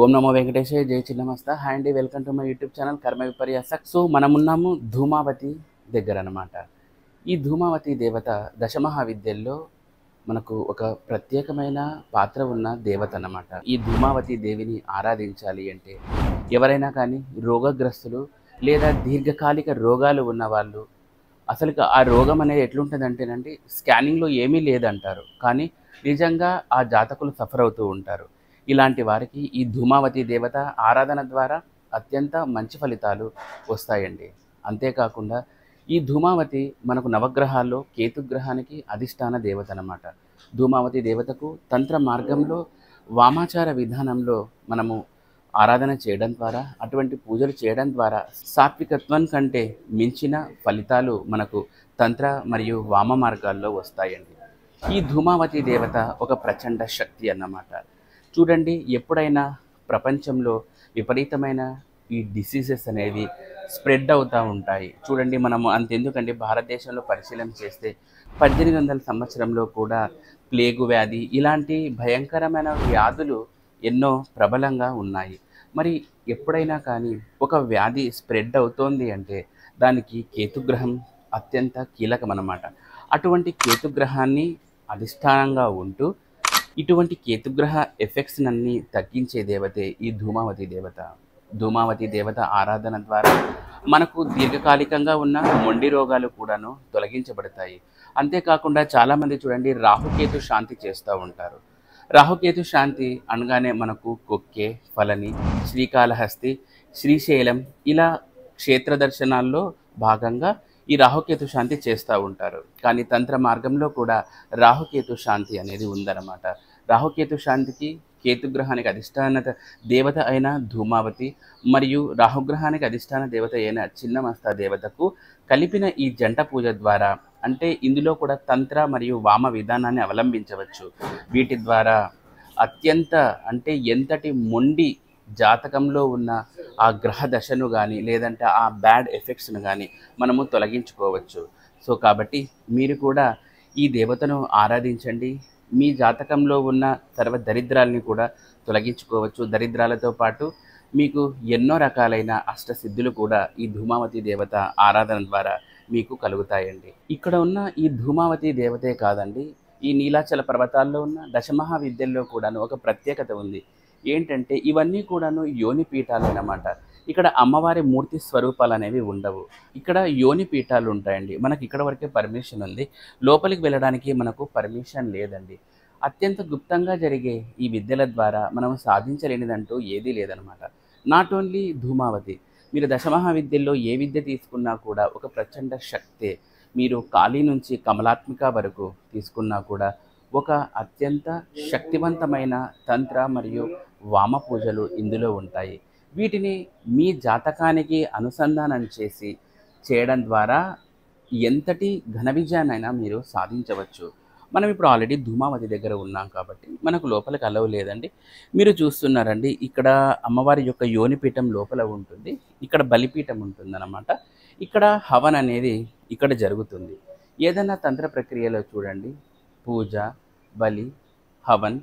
ఓం నమో వెంకటేశాయ జై చిన్నమస్త హాయ్ అండి welcome to my YouTube channel కర్మ విపర్యాసక్. సో మనమున్నాము ధూమావతి దగ్గర అనమాట. ఈ ధూమావతి దేవత దశమహావిద్యల్లో మనకు ఒక ప్రత్యేకమైన పాత్ర ఉన్న దేవత అన్నమాట. ఈ ధూమావతి దేవిని ఆరాధించాలి అంటే ఎవరైనా కానీ రోగగ్రస్తులు లేదా దీర్ఘకాలిక రోగాలు ఉన్నవాళ్ళు, అసలు ఆ రోగం అనేది ఎట్లుంటుందంటేనండి స్కానింగ్లో ఏమీ లేదంటారు, కానీ నిజంగా ఆ జాతకులు సఫర్ అవుతూ ఉంటారు. ఇలాంటి వారికి ఈ ధూమావతి దేవత ఆరాధన ద్వారా అత్యంత మంచి ఫలితాలు వస్తాయండి. అంతేకాకుండా ఈ ధూమావతి మనకు నవగ్రహాల్లో కేతుగ్రహానికి అధిష్టాన దేవత అన్నమాట. ధూమావతి దేవతకు తంత్ర మార్గంలో వామాచార విధానంలో మనము ఆరాధన చేయడం ద్వారా, అటువంటి పూజలు చేయడం ద్వారా సాత్వికత్వం కంటే మించిన ఫలితాలు మనకు తంత్ర మరియు వామ మార్గాల్లో వస్తాయండి. ఈ ధూమావతి దేవత ఒక ప్రచండ శక్తి అన్నమాట. చూడండి, ఎప్పుడైనా ప్రపంచంలో విపరీతమైన ఈ డిసీజెస్ అనేవి స్ప్రెడ్ అవుతూ ఉంటాయి. చూడండి, మనము అంతెందుకండి భారతదేశంలో పరిశీలన చేస్తే 1800 సంవత్సరంలో కూడా ప్లేగు వ్యాధి ఇలాంటి భయంకరమైన వ్యాధులు ఎన్నో ప్రబలంగా ఉన్నాయి. మరి ఎప్పుడైనా కానీ ఒక వ్యాధి స్ప్రెడ్ అవుతోంది అంటే దానికి కేతుగ్రహం అత్యంత కీలకమన్నమాట. అటువంటి కేతుగ్రహాన్ని అధిష్టానంగా ఉంటూ ఇటువంటి కేతుగ్రహ ఎఫెక్ట్స్నన్నీ తగ్గించే దేవతే ఈ ధూమావతి దేవత. ధూమావతి దేవత ఆరాధన ద్వారా మనకు దీర్ఘకాలికంగా ఉన్న మొండి రోగాలు కూడాను తొలగించబడతాయి. అంతేకాకుండా చాలామంది చూడండి రాహుకేతు శాంతి చేస్తూ ఉంటారు. రాహుకేతు శాంతి అనగానే మనకు కొక్కే, ఫలని, శ్రీకాళహస్తి, శ్రీశైలం ఇలా క్షేత్ర దర్శనాల్లో భాగంగా ఈ రాహుకేతు శాంతి చేస్తూ ఉంటారు. కానీ తంత్ర మార్గంలో కూడా రాహుకేతు శాంతి అనేది ఉందన్నమాట. రాహుకేతు శాంతికి కేతుగ్రహానికి అధిష్టాన దేవత అయిన ధూమావతి మరియు రాహుగ్రహానికి అధిష్టాన దేవత అయిన చిన్నమస్త దేవతకు కలిపిన ఈ జంట పూజ ద్వారా, అంటే ఇందులో కూడా తంత్ర మరియు వామ విధానాన్ని అవలంబించవచ్చు. వీటి ద్వారా అత్యంత అంటే ఎంతటి మొండి జాతకంలో ఉన్న ఆ గ్రహ దశను కానీ లేదంటే ఆ బ్యాడ్ ఎఫెక్ట్స్ను కానీ మనము తొలగించుకోవచ్చు. సో కాబట్టి మీరు కూడా ఈ దేవతను ఆరాధించండి. మీ జాతకంలో ఉన్న సర్వ దరిద్రాలని కూడా తొలగించుకోవచ్చు. దరిద్రాలతో పాటు మీకు ఎన్నో రకాలైన అష్టసిద్ధులు కూడా ఈ ధూమావతి దేవత ఆరాధన ద్వారా మీకు కలుగుతాయండి. ఇక్కడ ఉన్న ఈ ధూమావతి దేవతే కాదండి, ఈ నీలాచల పర్వతాల్లో ఉన్న దశమహావిద్యల్లో కూడాను ఒక ప్రత్యేకత ఉంది. ఏంటంటే ఇవన్నీ కూడాను యోని పీఠాలు అన్నమాట. ఇక్కడ అమ్మవారి మూర్తి స్వరూపాలు అనేవి ఉండవు. ఇక్కడ యోని పీఠాలు ఉంటాయండి. మనకి ఇక్కడ వరకే పర్మిషన్ ఉంది, లోపలికి వెళ్ళడానికి మనకు పర్మిషన్ లేదండి. అత్యంత గుప్తంగా జరిగే ఈ విద్యల ద్వారా మనం సాధించలేనిదంటూ ఏదీ లేదనమాట. నాట్ ఓన్లీ ధూమావతి, మీరు దశమహావిద్యల్లో ఏ విద్య తీసుకున్నా కూడా ఒక ప్రచండ శక్తే. మీరు కాళీ నుంచి కమలాత్మిక వరకు తీసుకున్నా కూడా ఒక అత్యంత శక్తివంతమైన తంత్ర మరియు వామ పూజలు ఇందులో ఉంటాయి. వీటిని మీ జాతకానికి అనుసంధానం చేసి చేయడం ద్వారా ఎంతటి ఘన విజయాన్నైనా మీరు సాధించవచ్చు. మనం ఇప్పుడు ఆల్రెడీ ధూమావతి దగ్గర ఉన్నాం కాబట్టి మనకు లోపలికి అలవ్ లేదండి. మీరు చూస్తున్నారండి, ఇక్కడ అమ్మవారి యొక్క యోనిపీఠం లోపల ఉంటుంది, ఇక్కడ బలిపీఠం ఉంటుందన్నమాట. ఇక్కడ హవన్ అనేది ఇక్కడ జరుగుతుంది. ఏదైనా తంత్ర ప్రక్రియలో చూడండి, పూజ, బలి, హవన్,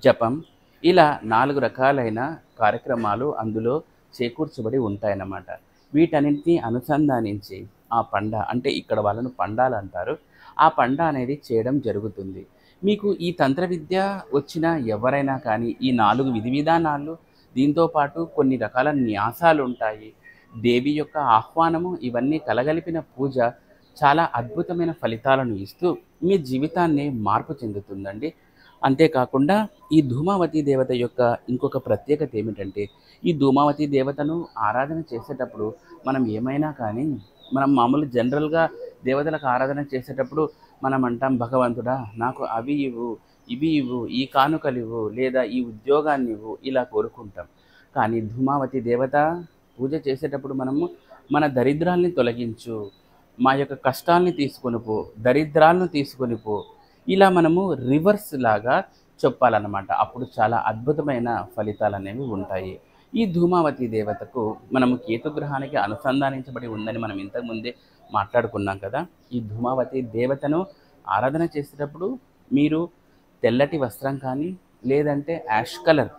జపం ఇలా 4 రకాలైన కార్యక్రమాలు అందులో చేకూర్చబడి ఉంటాయన్నమాట. వీటన్నింటినీ అనుసంధానించి ఆ పండ, అంటే ఇక్కడ వాళ్ళను పండాలు అంటారు, ఆ పండ అనేది చేయడం జరుగుతుంది. మీకు ఈ తంత్ర విద్య వచ్చిన ఎవరైనా కానీ ఈ 4 విధి విధానాలు, దీంతోపాటు కొన్ని రకాల న్యాసాలు ఉంటాయి, దేవి యొక్క ఆహ్వానము, ఇవన్నీ కలగలిపిన పూజ చాలా అద్భుతమైన ఫలితాలను ఇస్తూ మీ జీవితాన్ని మార్పు చెందుతుందండి. అంతేకాకుండా ఈ ధూమావతి దేవత యొక్క ఇంకొక ప్రత్యేకత ఏమిటంటే, ఈ ధూమావతి దేవతను ఆరాధన చేసేటప్పుడు మనం ఏమైనా కానీ మనం మామూలు జనరల్గా దేవతలకు ఆరాధన చేసేటప్పుడు మనం అంటాం, భగవంతుడా నాకు అవి ఇవ్వు, ఇవి ఇవ్వు, ఈ కానుకలు ఇవ్వు, లేదా ఈ ఉద్యోగాన్ని ఇవ్వు, ఇలా కోరుకుంటాం. కానీ ధూమావతి దేవత పూజ చేసేటప్పుడు మనము మన దరిద్రాల్ని తొలగించు, మా యొక్క కష్టాల్ని తీసుకొని పో, దరిద్రాలను తీసుకొని పో, ఇలా మనము రివర్స్ లాగా చెప్పాలన్నమాట. అప్పుడు చాలా అద్భుతమైన ఫలితాలు అనేవి ఉంటాయి. ఈ ధూమావతి దేవతకు మనము కేతుగ్రహానికి అనుసంధానించబడి ఉందని మనం ఇంతకుముందే మాట్లాడుకున్నాం కదా. ఈ ధూమావతి దేవతను ఆరాధన చేసేటప్పుడు మీరు తెల్లటి వస్త్రం కానీ లేదంటే యాష్ కలర్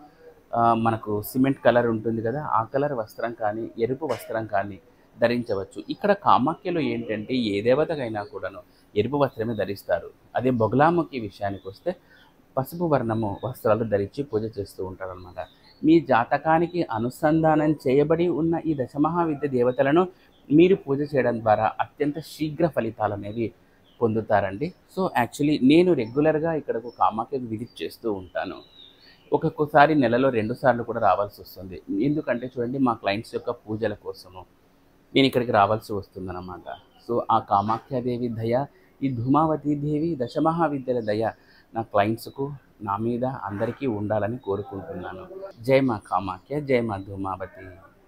మనకు సిమెంట్ కలర్ ఉంటుంది కదా, ఆ కలర్ వస్త్రం కానీ ఎరుపు వస్త్రం కానీ ధరించవచ్చు. ఇక్కడ కామాఖ్యలో ఏంటంటే ఏ దేవతకైనా కూడాను ఎరుపు వస్త్రమే ధరిస్తారు. అదే బొగలాముఖి విషయానికి వస్తే పసుపు వర్ణము వస్త్రాలు ధరించి పూజ చేస్తూ ఉంటారనమాట. మీ జాతకానికి అనుసంధానం చేయబడి ఉన్న ఈ దశమహావిద్య దేవతలను మీరు పూజ చేయడం ద్వారా అత్యంత శీఘ్ర ఫలితాలు అనేవి పొందుతారండి. సో యాక్చువల్లీ నేను రెగ్యులర్గా ఇక్కడకు కామాఖ్యకు విజిట్ చేస్తూ ఉంటాను. ఒక్కొక్కసారి నెలలో 2 సార్లు కూడా రావాల్సి వస్తుంది. ఎందుకంటే చూడండి, మా క్లయింట్స్ యొక్క పూజల కోసము నేను ఇక్కడికి రావాల్సి వస్తుందన్నమాట. సో ఆ కామాఖ్యాదేవి దయ, ఈ ధూమావతి దేవి దశమహావిద్యల దయ నా క్లయింట్స్కు, నా మీద అందరికీ ఉండాలని కోరుకుంటున్నాను. జై మా కామాఖ్య, జై మా ధూమావతి.